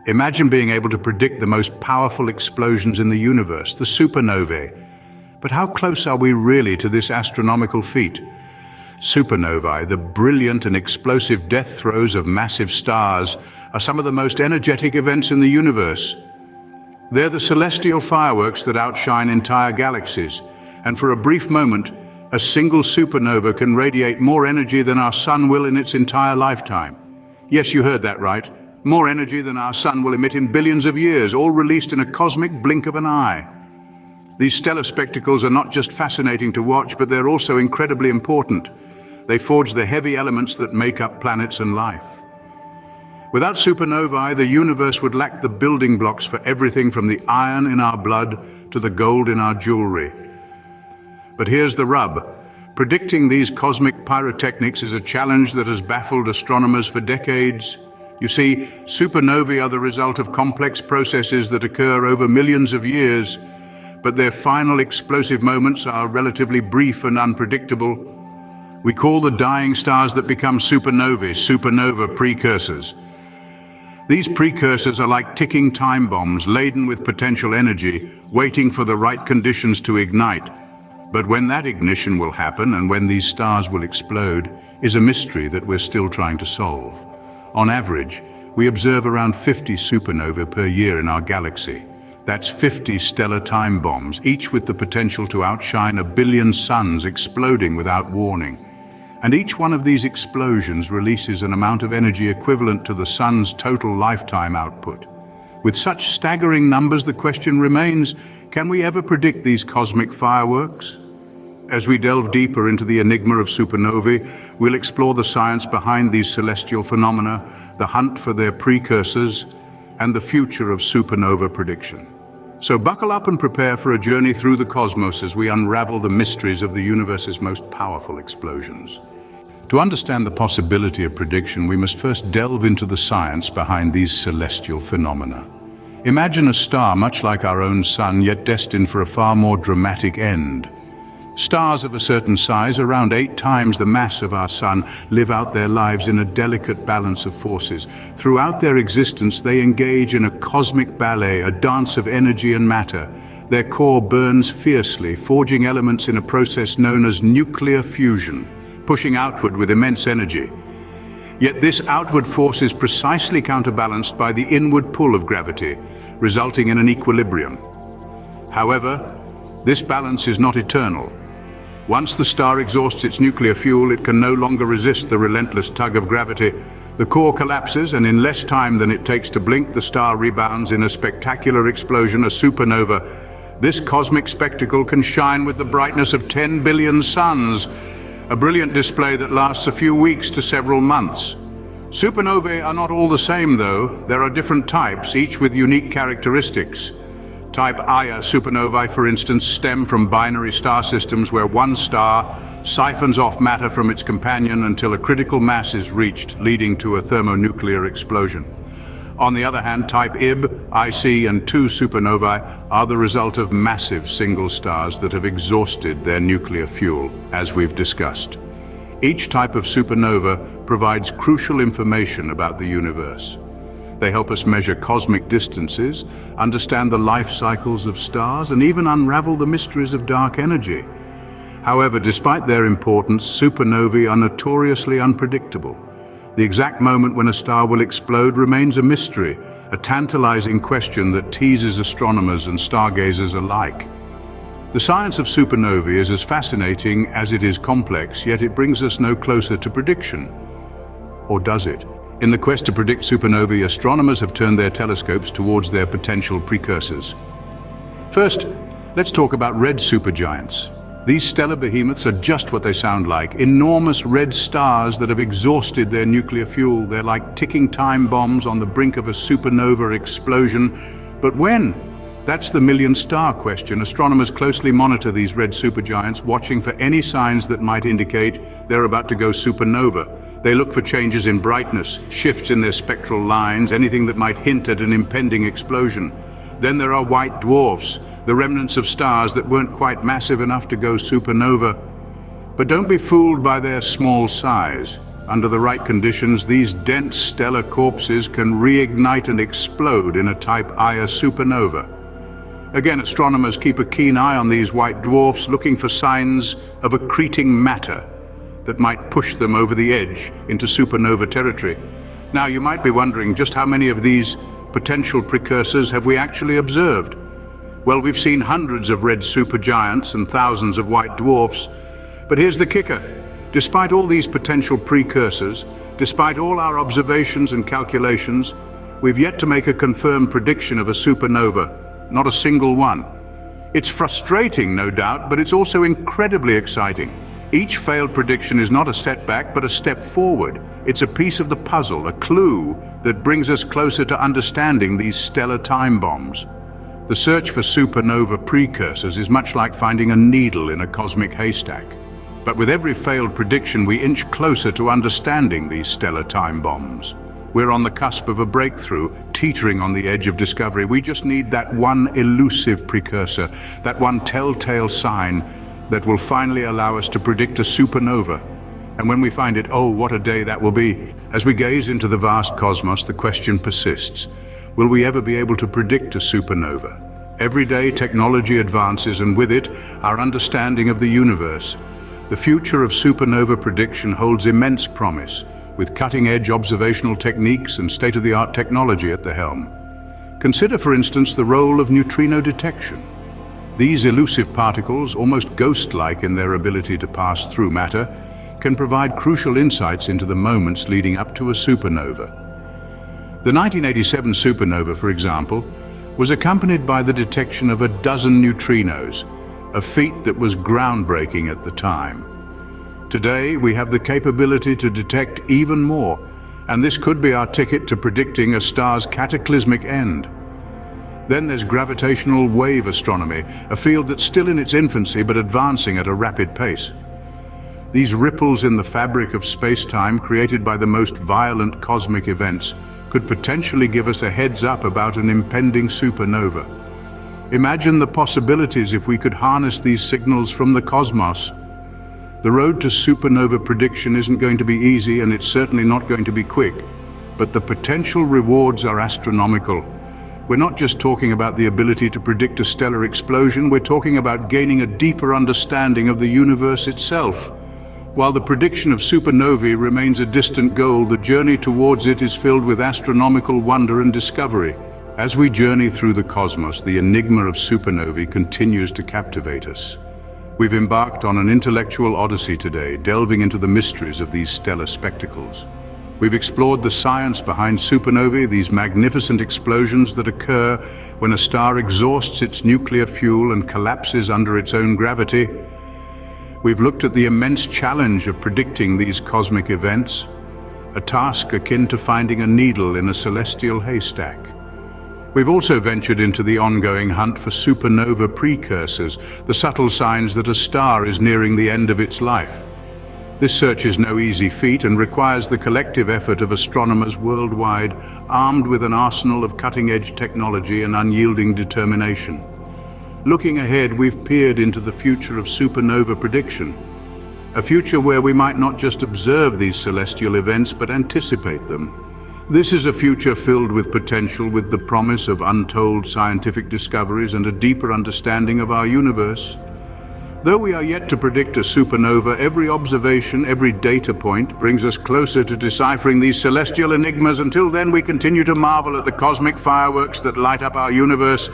Imagine being able to predict the most powerful explosions in the universe, the supernovae. But how close are we really to this astronomical feat? Supernovae, the brilliant and explosive death throes of massive stars, are some of the most energetic events in the universe. They're the celestial fireworks that outshine entire galaxies, and for a brief moment, a single supernova can radiate more energy than our sun will in its entire lifetime. Yes, you heard that right. More energy than our sun will emit in billions of years, all released in a cosmic blink of an eye. These stellar spectacles are not just fascinating to watch, but they're also incredibly important. They forge the heavy elements that make up planets and life. Without supernovae, the universe would lack the building blocks for everything from the iron in our blood to the gold in our jewelry. But here's the rub. Predicting these cosmic pyrotechnics is a challenge that has baffled astronomers for decades. You see, supernovae are the result of complex processes that occur over millions of years, but their final explosive moments are relatively brief and unpredictable. We call the dying stars that become supernovae, supernova precursors. These precursors are like ticking time bombs laden with potential energy, waiting for the right conditions to ignite. But when that ignition will happen and when these stars will explode is a mystery that we're still trying to solve. On average, we observe around 50 supernovae per year in our galaxy. That's 50 stellar time bombs, each with the potential to outshine a billion suns exploding without warning. And each one of these explosions releases an amount of energy equivalent to the sun's total lifetime output. With such staggering numbers, the question remains, can we ever predict these cosmic fireworks? As we delve deeper into the enigma of supernovae, we'll explore the science behind these celestial phenomena, the hunt for their precursors, and the future of supernova prediction. So buckle up and prepare for a journey through the cosmos as we unravel the mysteries of the universe's most powerful explosions. To understand the possibility of prediction, we must first delve into the science behind these celestial phenomena. Imagine a star much like our own sun, yet destined for a far more dramatic end. Stars of a certain size, around 8 times the mass of our sun, live out their lives in a delicate balance of forces. Throughout their existence, they engage in a cosmic ballet, a dance of energy and matter. Their core burns fiercely, forging elements in a process known as nuclear fusion, pushing outward with immense energy. Yet this outward force is precisely counterbalanced by the inward pull of gravity, resulting in an equilibrium. However, this balance is not eternal. Once the star exhausts its nuclear fuel, it can no longer resist the relentless tug of gravity. The core collapses, and in less time than it takes to blink, the star rebounds in a spectacular explosion, a supernova. This cosmic spectacle can shine with the brightness of 10 billion suns, a brilliant display that lasts a few weeks to several months. Supernovae are not all the same, though. There are different types, each with unique characteristics. Type Ia supernovae, for instance, stem from binary star systems where one star siphons off matter from its companion until a critical mass is reached, leading to a thermonuclear explosion. On the other hand, type Ib, IC, and II supernovae are the result of massive single stars that have exhausted their nuclear fuel, as we've discussed. Each type of supernova provides crucial information about the universe. They help us measure cosmic distances, understand the life cycles of stars, and even unravel the mysteries of dark energy. However, despite their importance, supernovae are notoriously unpredictable. The exact moment when a star will explode remains a mystery, a tantalizing question that teases astronomers and stargazers alike. The science of supernovae is as fascinating as it is complex, yet it brings us no closer to prediction. Or does it? In the quest to predict supernovae, astronomers have turned their telescopes towards their potential precursors. First, let's talk about red supergiants. These stellar behemoths are just what they sound like, enormous red stars that have exhausted their nuclear fuel. They're like ticking time bombs on the brink of a supernova explosion. But when? That's the million-star question. Astronomers closely monitor these red supergiants, watching for any signs that might indicate they're about to go supernova. They look for changes in brightness, shifts in their spectral lines, anything that might hint at an impending explosion. Then there are white dwarfs, the remnants of stars that weren't quite massive enough to go supernova. But don't be fooled by their small size. Under the right conditions, these dense stellar corpses can reignite and explode in a type Ia supernova. Again, astronomers keep a keen eye on these white dwarfs, looking for signs of accreting matter that might push them over the edge into supernova territory. Now, you might be wondering just how many of these potential precursors have we actually observed? Well, we've seen hundreds of red supergiants and thousands of white dwarfs. But here's the kicker. Despite all these potential precursors, despite all our observations and calculations, we've yet to make a confirmed prediction of a supernova, not a single one. It's frustrating, no doubt, but it's also incredibly exciting. Each failed prediction is not a setback, but a step forward. It's a piece of the puzzle, a clue that brings us closer to understanding these stellar time bombs. The search for supernova precursors is much like finding a needle in a cosmic haystack. But with every failed prediction, we inch closer to understanding these stellar time bombs. We're on the cusp of a breakthrough, teetering on the edge of discovery. We just need that one elusive precursor, that one telltale sign that will finally allow us to predict a supernova. And when we find it, oh, what a day that will be. As we gaze into the vast cosmos, the question persists. Will we ever be able to predict a supernova? Every day, technology advances, and with it, our understanding of the universe. The future of supernova prediction holds immense promise, with cutting-edge observational techniques and state-of-the-art technology at the helm. Consider, for instance, the role of neutrino detection. These elusive particles, almost ghost-like in their ability to pass through matter, can provide crucial insights into the moments leading up to a supernova. The 1987 supernova, for example, was accompanied by the detection of 12 neutrinos, a feat that was groundbreaking at the time. Today, we have the capability to detect even more, and this could be our ticket to predicting a star's cataclysmic end. Then there's gravitational wave astronomy, a field that's still in its infancy but advancing at a rapid pace. These ripples in the fabric of space-time created by the most violent cosmic events could potentially give us a heads-up about an impending supernova. Imagine the possibilities if we could harness these signals from the cosmos. The road to supernova prediction isn't going to be easy, and it's certainly not going to be quick, but the potential rewards are astronomical. We're not just talking about the ability to predict a stellar explosion, we're talking about gaining a deeper understanding of the universe itself. While the prediction of supernovae remains a distant goal, the journey towards it is filled with astronomical wonder and discovery. As we journey through the cosmos, the enigma of supernovae continues to captivate us. We've embarked on an intellectual odyssey today, delving into the mysteries of these stellar spectacles. We've explored the science behind supernovae, these magnificent explosions that occur when a star exhausts its nuclear fuel and collapses under its own gravity. We've looked at the immense challenge of predicting these cosmic events, a task akin to finding a needle in a celestial haystack. We've also ventured into the ongoing hunt for supernova precursors, the subtle signs that a star is nearing the end of its life. This search is no easy feat and requires the collective effort of astronomers worldwide, armed with an arsenal of cutting-edge technology and unyielding determination. Looking ahead, we've peered into the future of supernova prediction, a future where we might not just observe these celestial events, but anticipate them. This is a future filled with potential, with the promise of untold scientific discoveries and a deeper understanding of our universe. Though we are yet to predict a supernova, every observation, every data point brings us closer to deciphering these celestial enigmas. Until then, we continue to marvel at the cosmic fireworks that light up our universe.